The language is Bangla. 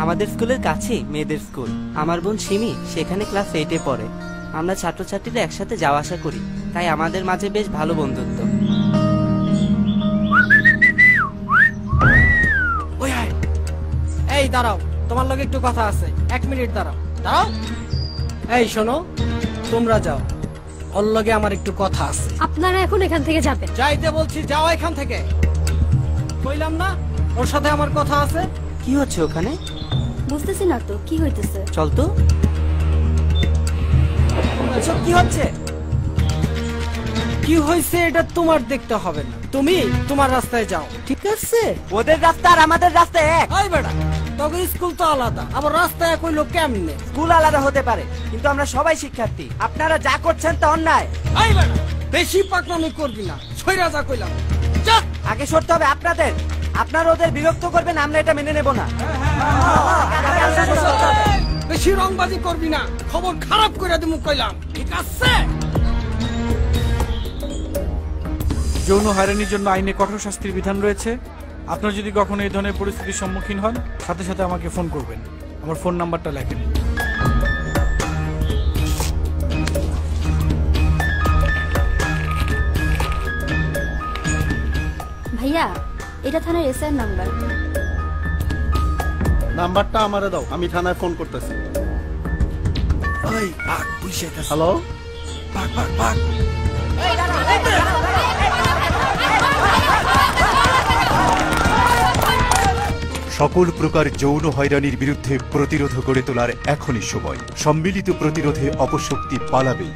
আমাদের স্কুলের কাছেই মেয়েদের স্কুল। আমার বোন সিমি সেখানে ক্লাস 8-এ পড়ে। আমরা ছাত্রছাত্রীরা একসাথে যাওয়া আসা করি, তাই আমাদের মাঝে বেশ ভালো বন্ধুত্ব। এই দাঁড়াও, তোমার লগে একটু কথা আছে। 1 মিনিট দাঁড়াও। এই শোনো, তোমরা যাও, ওর লগে আমার একটু কথা আছে। আপনারা এখন এখান থেকে যাবেন। যাইতে বলছি, যাও এখান থেকে। কইলাম না ওর সাথে আমার কথা আছে। কি হচ্ছে ওখানে? বুঝতেছি না তো কি হইতেছে। চল তো। এসব কি হচ্ছে? কি হয়েছে এটা তোমার দেখতে হবে না, তুমি তোমার রাস্তায় যাও, ঠিক আছে? ওদের রাস্তা আর আমাদের রাস্তা এক। এই বেটা, তবে স্কুল তো আলাদা, আবার রাস্তা এক হইলো কেমনে? স্কুল আলাদা হতে পারে, কিন্তু আমরা সবাই শিক্ষার্থী। আপনারা যা করছেন তা অন্যায়। এই বেটা, বেশি পাকনামি করবি না, সইরা যা কইলাম। যা। আগে সরতে হবে আপনাদের। আপনারা ওদের বিরক্ত করবেন, আমরা এটা মেনে নেব না। বেশি রংবাজি করবি না, খবর খারাপ করে দিমু কইলাম, ঠিক আছে? যৌন হয়রানির জন্য আইনে কঠোর শাস্তির বিধান রয়েছে। আপনারা যদি কখনো এই ধরনের পরিস্থিতির সম্মুখীন হন, সাথে সাথে আমাকে ফোন করবেন। আমার ফোন নাম্বারটা লেখেন। ভাইয়া, এটা থানার এসআই নাম্বার। নাম্বারটা আমারে দাও, আমি থানায় ফোন করতেছি। এই পাক পুলিশ আইতাছে। হ্যালো, পাক পাক পাক। সকল প্রকার যৌন হয়রানির বিরুদ্ধে প্রতিরোধ গড়ে তোলার এখনই সময়। সম্মিলিত প্রতিরোধে অপশক্তি পালাবেই।